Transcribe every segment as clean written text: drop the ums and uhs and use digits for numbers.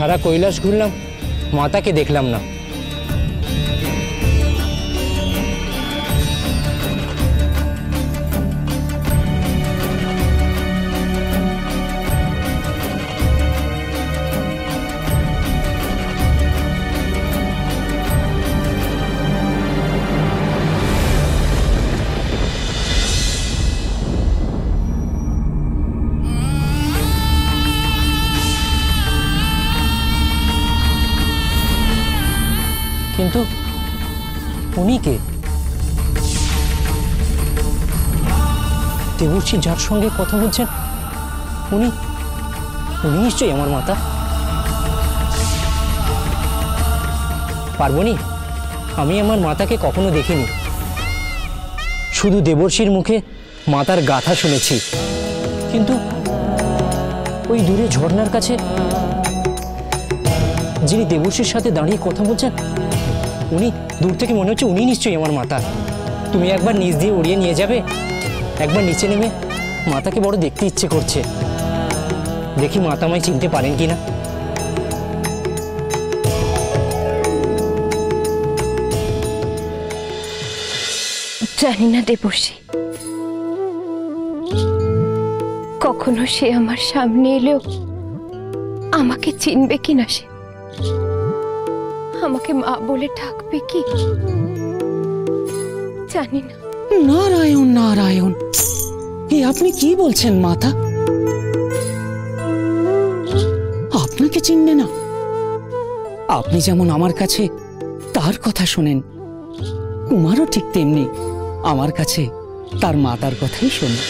সারা কৈলাস ঘুরলাম, মাতাকে দেখলাম না। কিন্তু উনি কে? দেবর্ষি যার সঙ্গে কথা বলছেন উনি উনি নিশ্চয়ই আমার মাতা। পার্বণী, আমি আমার মাতাকে কখনো দেখিনি, শুধু দেবর্ষির মুখে মাতার গাথা শুনেছি। কিন্তু ওই দূরে ঝর্ণার কাছে যিনি দেবর্ষির সাথে দাঁড়িয়ে কথা বলছেন, উনি দূর থেকে মনে হচ্ছে উনি নিশ্চয়ই আমার মাতা। তুমি একবার নিচ দিয়ে উড়িয়ে নিয়ে যাবে? একবার নিচে নেমে মাতাকে বড় দেখতে ইচ্ছে করছে, দেখি মাতা আমায় চিনতে পারেন কিনা। জানি না দেবর্ষি, কখনো সে আমার সামনে এলেও আমাকে চিনবে কিনা, সে আমাকে মা বলে ডাকবে কি জানি না। নারায়ণ নারায়ণ, এ আপনি কি বলছেন মাতা? আপনাকে চিনবে না? আপনি যেমন আমার কাছে তার কথা শোনেন, কুমারও ঠিক তেমনি আমার কাছে তার মাতার কথাই শোনে।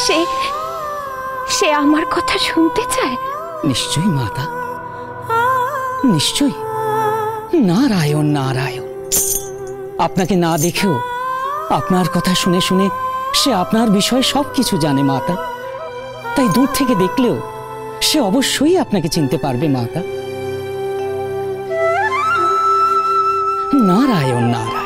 সে সে আমার কথা শুনতে চায়? নিশ্চয়ই মাতা, নিশ্চয়ই। নারায়ণ নারায়ণ, আপনাকে না দেখেও আপনার কথা শুনে শুনে সে আপনার বিষয়ে সবকিছু জানে মাতা। তাই দূর থেকে দেখলেও সে অবশ্যই আপনাকে চিনতে পারবে মাতা। নারায়ণ নারায়ণ।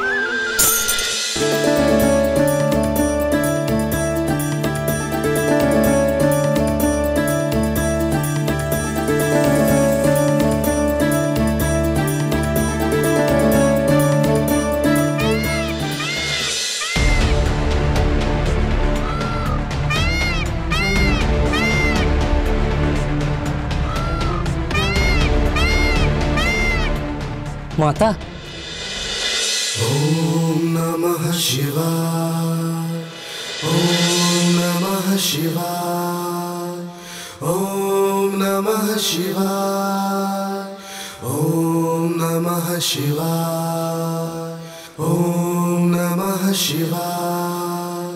माता। ओम नमः शिवाय, ओम नमः शिवाय, ओम नमः शिवाय, ओम नमः शिवाय, ओम नमः शिवाय,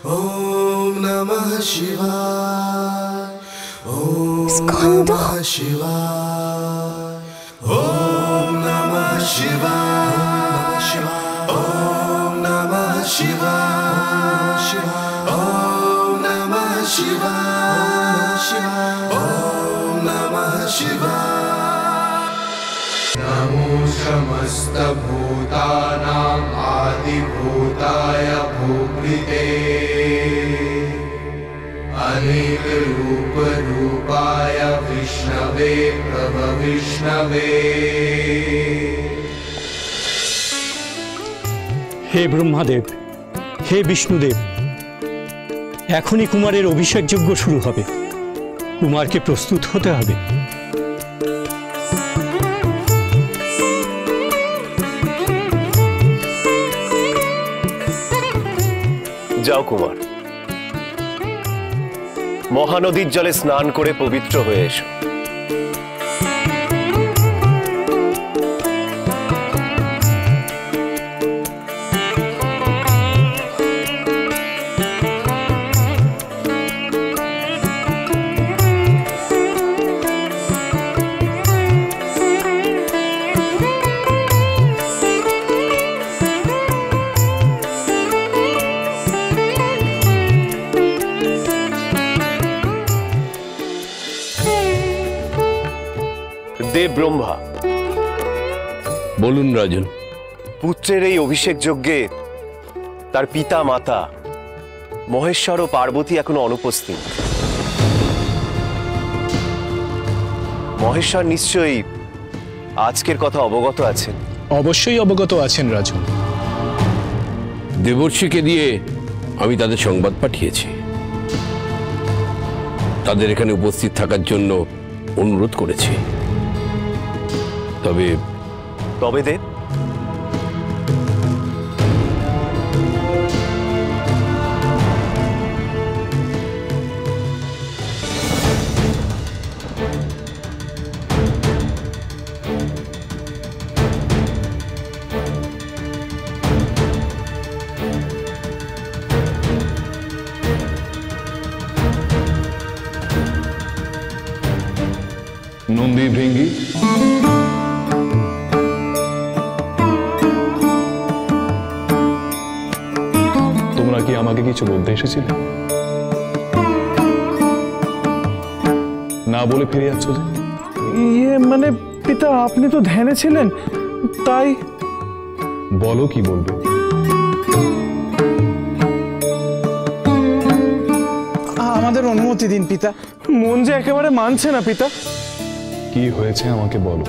ओम नमः शिवाय, ओम नमः शिवाय, ओम नमः शिवाय, ओम नमः शिवाय, ओम नमः शिवाय, ओम नमः शिवाय। नमो समस्त भूतानां आदिभूताय भूभृते अनेक रूप रूपाय विष्णवे प्रभविष्णवे। हे ब्रह्मदेव, हे विष्णुदेव, एखोनी कुमारेर अभिषेक यज्ञ शुरू होबे। कुमारके प्रस्तुत होते होबे। जाओ कुमार, महानदीर जले स्नान करे पवित्र हये एसो। देव ब्रह्मा बोलुन राजन। पुत्रेर এই অভিষেক যজ্ঞে তার পিতা মাতা মহেশ্বর ও পার্বতী এখনো অনুপস্থিত। মহেশ্বর নিশ্চয়ই আজকের কথা অবগত আছেন। অবশ্যই অবগত আছেন রাজন। দেবর্ষীকে দিয়ে আমি তাদের সংবাদ পাঠিয়েছি, তাদের এখানে উপস্থিত থাকার জন্য অনুরোধ করেছি। তবে তবে দেব, নন্দী ভৃঙ্গি, তোমরা কি আমাকে কিছু বলতে এসেছিলে? না বলে ফিরে যাচ্ছ যে? মানে পিতা, আপনি তো ধ্যানে ছিলেন, তাই। বলো কি বলবে। আমাদের অনুমতি দিন পিতা। মন যে একেবারে মানছে না পিতা। কি হয়েছে আমাকে বলো।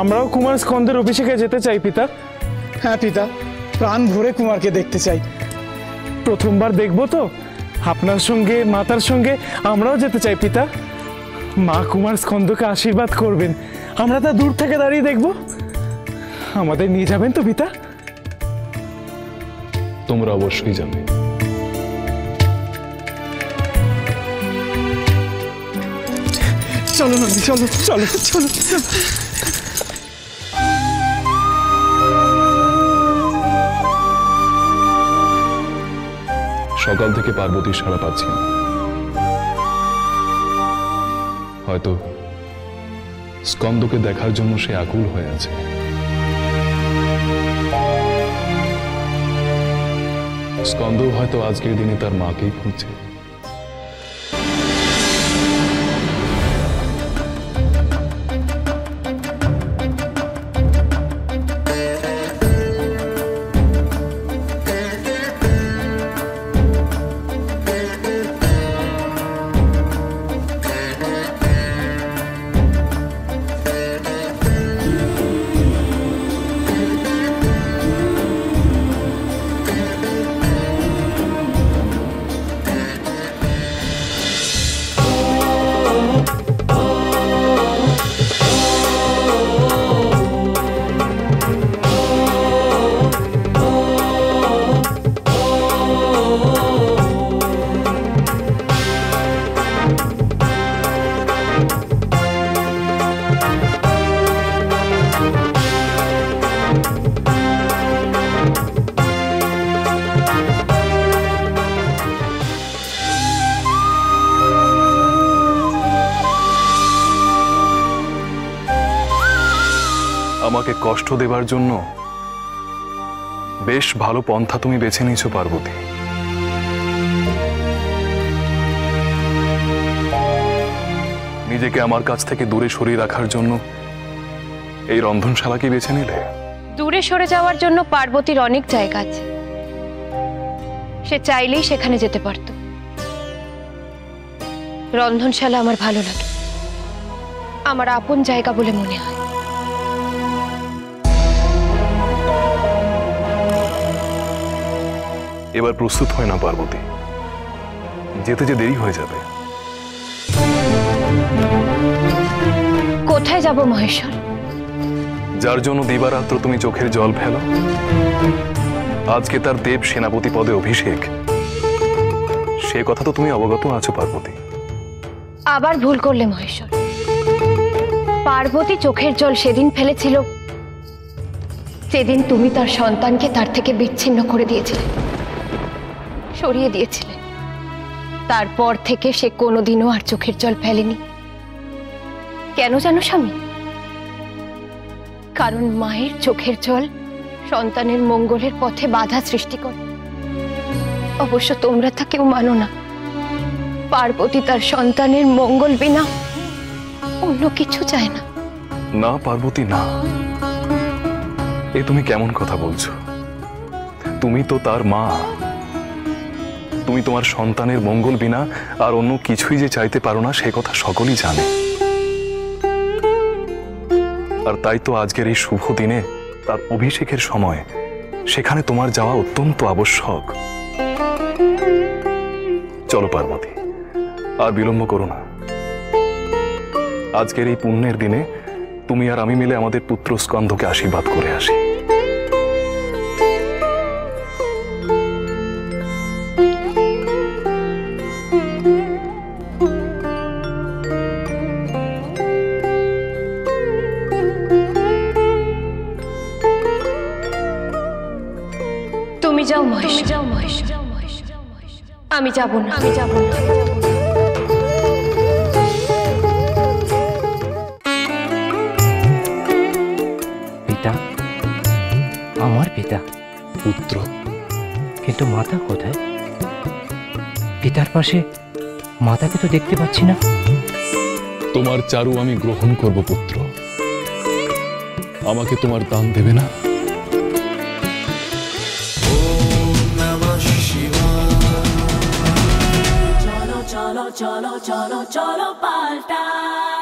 আমরাও কুমার স্কন্দের অভিষেকে যেতে চাই পিতা। হ্যাঁ পিতা, প্রাণ ভরে কুমারকে দেখতে চাই। প্রথমবার দেখবো তো, আপনার সঙ্গে মাতার সঙ্গে আমরাও যেতে চাই পিতা। মা কুমার স্কন্দকে আশীর্বাদ করবেন, আমরা তা দূর থেকে দাঁড়িয়ে দেখব। আমাদের নিয়ে যাবেন তো পিতা? তোমরা অবশ্যই যাবে। চলো নন্দী, চলো চলো চলো। সকাল থেকে পার্বতীর সাড়া পাচ্ছি না। হয়তো স্কন্দকে দেখার জন্য সে আকুল হয়ে আছে। স্কন্দ হয়তো আজকের দিনে তার মাকেই খুঁজছে। আমাকে কষ্ট দেবার জন্য বেশ ভালো পন্থা তুমি বেছে নিয়েছো পার্বতী। নিজেকে আমার কাছ থেকে দূরে সরিয়ে রাখার জন্য এই রন্ধনশালাকে বেছে নিলে। দূরে সরে যাওয়ার জন্য পার্বতীর অনেক জায়গা আছে, সে চাইলেই সেখানে যেতে পারত। রন্ধনশালা আমার ভালো লাগে, আমার আপন জায়গা বলে মনে হয়। এবার প্রস্তুত হয় না পার্বতী, যেতে যে দেরি হয়ে যাবে। কোথায় যাব মহেশ্বর? যার জন্য দিবারাত্র তুমি চোখের জল ফেলো, আজকে তার দেব সেনাপতি পদে অভিষেক, সে কথা তো তুমি অবগত আছো পার্বতী। আবার ভুল করলে মহেশ্বর। পার্বতী চোখের জল সেদিন ফেলেছিল যেদিন তুমি তার সন্তানকে তার থেকে বিচ্ছিন্ন করে দিয়েছিলে, সরিয়ে দিয়েছিলে। তারপর থেকে সে কোনোদিনও আর চোখের জল ফেলেনি। কেন জানো স্বামী? কারণ মায়ের চোখের জল সন্তানের মঙ্গলের পথে বাধা সৃষ্টি করে। অবশ্য তোমরা তা কেউ মানো না। পার্বতী তার সন্তানের মঙ্গল বিনা অন্য কিছু চায় না। না পার্বতী না, এ তুমি কেমন কথা বলছো? তুমি তো তার মা, তুমি তোমার সন্তানের মঙ্গল বিনা আর অন্য কিছুই যে চাইতে পারো না সে কথা সকলেই জানে। আর তাই তো আজকের এই শুভ দিনে তার অভিষেকের সময় সেখানে তোমার যাওয়া অত্যন্ত আবশ্যক। চলো পার্বতী, আর বিলম্ব করো না। আজকের এই পুণ্যের দিনে তুমি আর আমি মিলে আমাদের পুত্র স্কন্ধকে আশীর্বাদ করে আসি। তুমি যাও মহেশ, আমি যাব না। পিতা, আমার পিতা, পুত্র, কিন্তু মাতা কোথায়? পিতার পাশে মাতাকে তো দেখতে পাচ্ছি না। তোমার চারু আমি গ্রহণ করব পুত্র। আমাকে তোমার দান দেবে না? cholo, cholo, cholo, cholo, palta.